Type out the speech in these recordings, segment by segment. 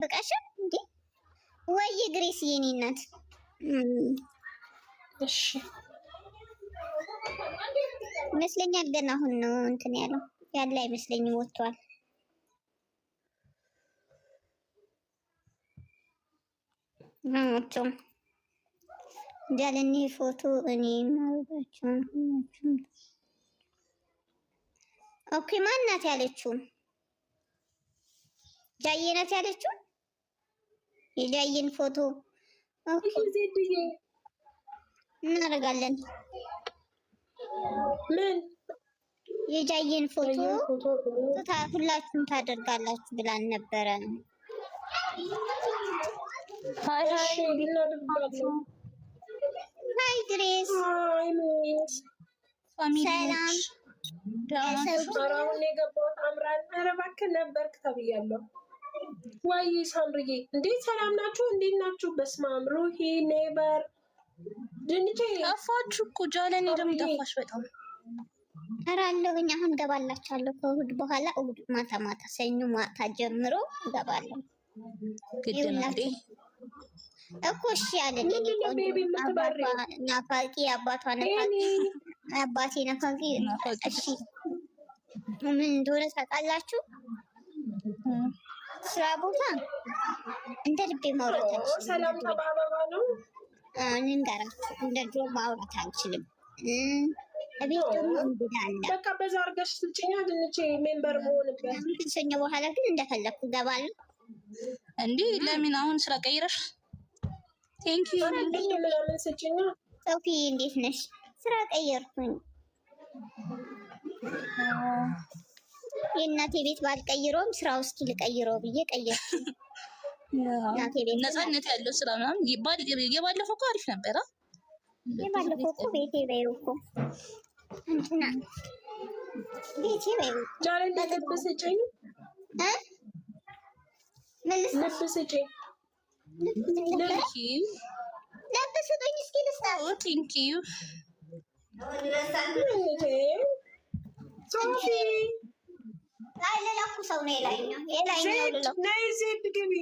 በቃሽ እንዴ ወይ ግሬስ የኔ እናት እሺ ይመስለኛል። ገና አሁን ነው እንትን ያለው ያለ አይመስለኝም ወጥቷል። ናቸው ጃለኒ ፎቶ እኔ ማውጣቸው ሁላችሁም ኦኬ። ማን ናት ያለችው? ጃዬ ናት ያለችው። የጃዬን ፎቶ ኦኬ እናደርጋለን። ምን የጃዬን ፎቶ ሁላችሁም ታደርጋላችሁ ብላን ነበረ። ሃይ እናደርጋለን። ሃይ ግሬስ ሰላም አሁን የገባሁት አምራን ኧረ እባክህ ነበርክ ተብያለሁ። ወይ ሳምርዬ እንዴት ሰላም ናችሁ? እንዴት ናችሁ? በስመ አብ ሩሂ ኔበር ድንቼ ጠፋችሁ እኮ ጃለኔ ደግሞ ጠፋሽ በጣም። ኧረ አለሁኝ አሁን እገባላችኋለሁ ከእሑድ በኋላ እሑድ ማታ ማታ ሰኞ ማታ ጀምሮ እገባለሁ። ግድ ነው እንዴ እኮ እሺ ያለን ናፋቂ አባቷ ናፋቂ አባቴ ናፋቂ እሺ ምን እንደሆነ ታውቃላችሁ? ስራ ቦታ እንደ ልቤ ማውራት ሰላም ተባባባ ነው። እንንገራችሁ እንደ ድሮ ማውራት አንችልም። እቤት ደግሞ እንግዳ አለ። በቃ በዛ አድርገሽ ስጭኛ ድንቼ ሜምበር መሆንበት ከሰኞ በኋላ ግን እንደፈለኩ እገባለሁ። እንዴ ለምን አሁን ስራ ቀይረሽ? ቴንክ ዩ ምናምን ስጭኛ። ሶፊ እንዴት ነሽ? ስራ ቀየርኩኝ። የእናቴ ቤት ባልቀይረውም ስራ ውስጥ ልቀይረው ብዬ ቀየርኩኝ። ነፃነት ያለው ስራ ምናምን የባለፈው እኮ አሪፍ ነበረ። የባለፈው እኮ ቤቴ በይው እኮ እንትና ቤቴ በይው ዛሬ ልብ ስጭኝ ልብ ስጭኝ ልብ ስጡኝ እስኪ ልስጣው። ቴንክ ዩ ሶፊ አይ ለላኩ ሰው ነው የላይኛው ልላኩ ነይ ዜድ ግቢ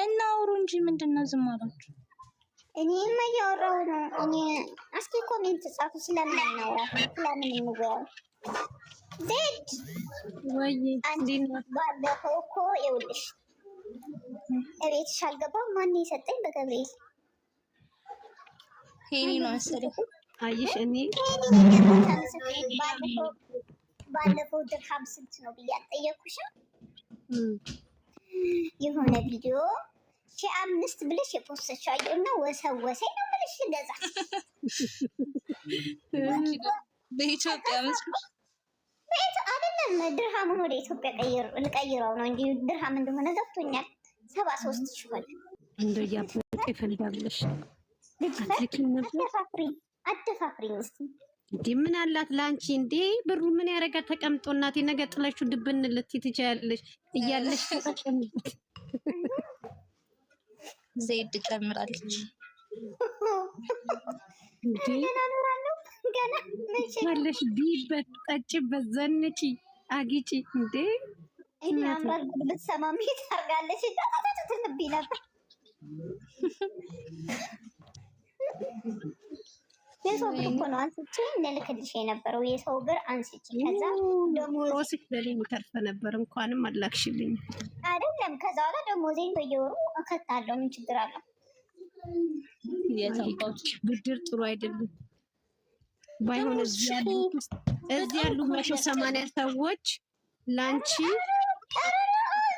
እናውሩ እንጂ ምንድን ነው ዝም አላችሁ? እኔማ እያወራሁ ነው። እኔ እስኪ ኮሜንት ጻፉ ስለምናወራ ስለምን እንወያው። ዜድ ወይ ባለፈው እኮ ይኸውልሽ እቤትሽ አልገባም። ማን የሰጠኝ? በገብርኤል ሄኒ ነው መሰለኝ። አይሽ እኔ ባለፈው ድርሃም ስንት ነው ብዬ አልጠየኩሽም? የሆነ ቪዲዮ 5,000 ብለሽ የፖስተሽው አየሁና ወሰወሰኝ ነው ብለሽ ልገዛ በኢትዮጵያ መስሎሽ ቤት አይደለም ድርሃሙን ወደ ኢትዮጵያ ልቀይረው ነው እንጂ ድርሃም እንደሆነ ገብቶኛል። 73,000 ሆነ። እንደው ያበጠ ይፈልጋለሽ አደፋፍሪኝ እስኪ እንዴ ምን አላት ላንቺ? እንዴ ብሩ ምን ያረጋል? ተቀምጦ እናቴ ነገ ጥለሽው ድብን ልትይ ትችያለሽ እያለሽ ተቀምጥ ዜድ ጨምራለች እንዴ ገና መቼ ያለሽ ቢበት ጠጪበት ዘንጪ አጊጪ እንዴ እና አምራል ብትሰማ ምን ታርጋለች? ትንብይ ነበር የሰው ብር እኮ ነው አንስቼ ልልክልሽ የነበረው የሰው ብር አንስቼ ከዛ ደሞዝ ለኔ ተርፈ ነበር። እንኳንም አላክሽልኝ አይደለም ከዛ በኋላ ደሞዜን በየወሩ እከታለሁ። ምን ችግር አለው? ብድር ጥሩ አይደለም። ባይሆን እዚህ ያሉ 180 ሰዎች ላንቺ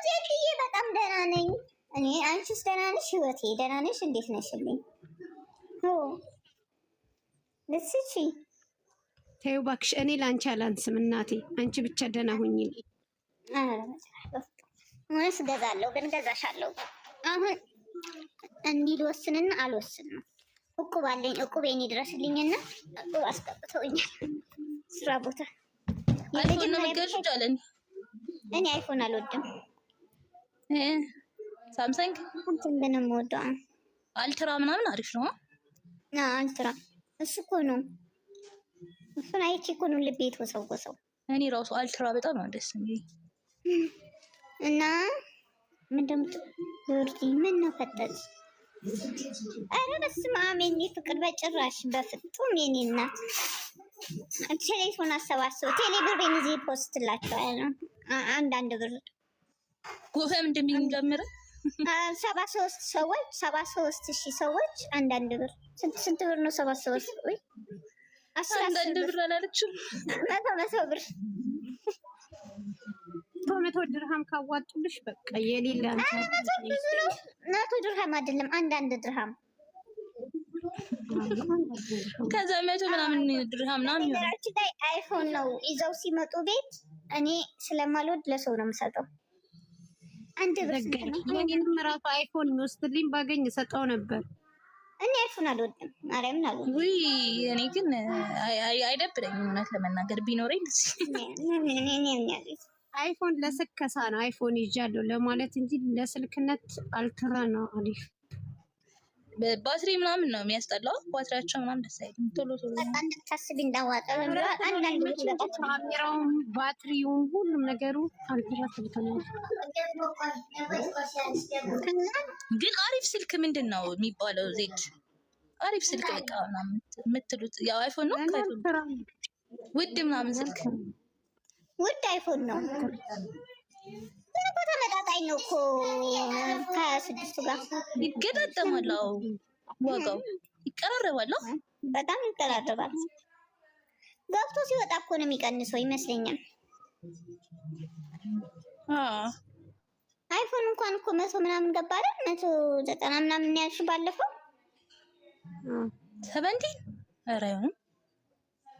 ዜድዬ በጣም ደህና ነኝ እኔ። አንቺስ ደህና ነሽ? ህይወቴ ደህና ነሽ? እንዴት ነሽልኝ? ልስቺ ተይው እባክሽ። እኔ ላንቺ አላንስም እናቴ፣ አንቺ ብቻ ደህና ሁኚ። እውነት ገዛለሁ ግን ገዛሻለሁ። አሁን እንዲህ ልወስንና አልወስንም። እቁብ አለኝ። እቁብ የኔ ድረስልኝና እቁብ አስገብተውኛል ስራ ቦታ። አይፎን ነው የምትገዢው ጃለኔ? እኔ አይፎን አልወድም። ሳምሰንግ እንትን ግን የምወደው አልትራ ምናምን አሪፍ ነው። አልትራ እሱ እኮ ነው። እሱን አይቼ እኮ ነው ልቤ የተወሰወሰው። እኔ ራሱ አልትራ በጣም ነው ደስ የሚለኝ። እና ምን ነው ፈጠጥ? ኧረ በስመ አብ የኔ ፍቅር በጭራሽ በፍጡም የኔ እናት ቴሌፎን አሰባስበው ቴሌብሬን እዚህ ፖስት ላቸዋለሁ። አንዳንድ ብር ጎፈም እንደሚጀምር 73,000 ሰዎች አንዳንድ ብር ስንት ብር ነው? 73 ወይ 11 ብር አላለችም? 100 ብር 100 ድርሃም ካዋጡልሽ በቃ የሌለ ብዙ ነው። 100 ድርሃም አይደለም አንዳንድ ድርሃም ከዛ 100 ምናምን ድርሃም ምናምን ይሆናል። ላይ አይፎን ነው ይዘው ሲመጡ ቤት እኔ ስለማልወድ ለሰው ነው የምሰጠው። አንድ ብር እኔንም ራሱ አይፎን የሚወስድልኝ ባገኝ ሰጠው ነበር። እኔ አይፎን አልወድም፣ ማርያምን አልወድም። ውይ እኔ ግን አይደብረኝም እውነት ለመናገር ቢኖረኝ ደስ ይለኛል። አይፎን ለስከሳ ነው አይፎን ይዣለሁ ለማለት እንጂ ለስልክነት አልትራ ነው አሪፍ። ባትሪ ምናምን ነው የሚያስጠላው። ባትሪያቸው ምናምን ደስ አይልም። ቶሎ አንድ ታስቢ እንዳዋጣ አንዳንድ ካሜራውም ባትሪውም ሁሉም ነገሩ አልትራ ስልክ ነው። ግን አሪፍ ስልክ ምንድን ነው የሚባለው? ዜድ አሪፍ ስልክ በቃ ምናምን የምትሉት ያው አይፎን ነው። ውድ ምናምን ስልክ ውድ አይፎን ነው። ግን እኮ ተመጣጣኝ ነው እኮ ከ6 ጋር ይገጣጠማል። ዋጋው ይቀራረባል። በጣም ይቀራረባል። ገብቶ ሲወጣ እኮ ነው የሚቀንሰው ይመስለኛል። አይፎን እንኳን እኮ 100 ምናምን ገባ አይደል? 190 ምናምን ያልሽ ባለፈው 70 ኧረ አይሆንም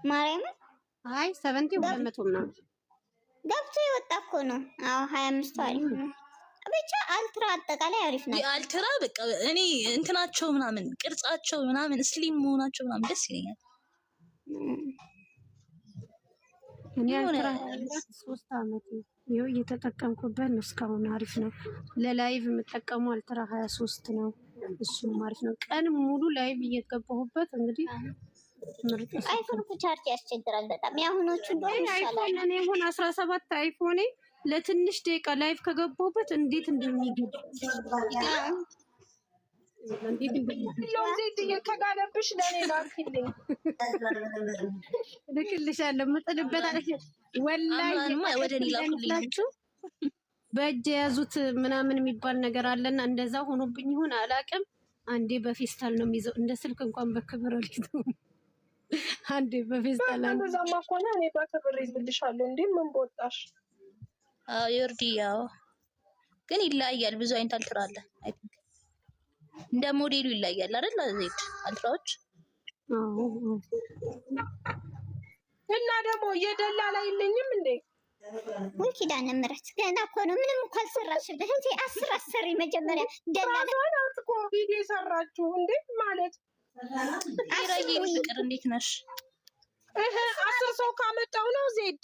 ማርያምን። አይ 70 200 ምናምን ገብቶ የወጣ እኮ ነው። አዎ 25 አሪፍ ነው። ብቻ አልትራ አጠቃላይ አሪፍ ነው። አልትራ በቃ እኔ እንትናቸው ምናምን ቅርጻቸው ምናምን ስሊም መሆናቸው ምናምን ደስ ይለኛል። እኔ አልትራ 3 አመት ይኸው እየተጠቀምኩበት ነው። እስካሁን አሪፍ ነው። ለላይቭ የምጠቀመው አልትራ 23 ነው። እሱም አሪፍ ነው። ቀን ሙሉ ላይቭ እየገባሁበት እንግዲህ አይፎን ቻርጅ ያስቸግራል በጣም። የአሁኖቹ እንደሆነ ይሻላል። እኔ አሁን 17 አይፎኔ ለትንሽ ደቂቃ ላይቭ ከገባሁበት እንዴት እንደሚገባ ከጋለብሽ ለኔ ላኪልኝ ልክልሻለሁ። የምጥልበት አለ ወላሂ ወደ ላኩልኛችሁ በእጅ የያዙት ምናምን የሚባል ነገር አለና እንደዛ ሆኖብኝ ይሁን አላውቅም። አንዴ በፌስታል ነው የሚይዘው። እንደ ስልክ እንኳን በክብር አልይዘውም። አንዴ በፌስታል እንደዛማ ከሆነ እኔ በክብር ይዝልሻለሁ። እንዴ ምን በወጣሽ? ዮርዲ ያው ግን ይለያያል። ብዙ አይነት አልትራ አለ። አይ ቲንክ እንደ ሞዴሉ ይለያያል አይደል? ዜድ አልትራዎች እና ደግሞ የደላላ የለኝም እንዴ? ወይ ኪዳነ ምሕረት ገና እኮ ነው። ምንም እኮ አልሰራሽበት እንዴ? 10 አሰሪ መጀመሪያ ደላላ እኮ ቪዲዮ ሰራችሁ እንዴ? ማለት ይራዬ ፍቅር እንዴት ነሽ? 10 ሰው ካመጣው ነው ዜድ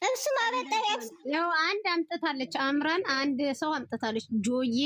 እሱ ማበጠሪያ ያው አንድ አምጥታለች። አምራን አንድ ሰው አምጥታለች። ጆዬ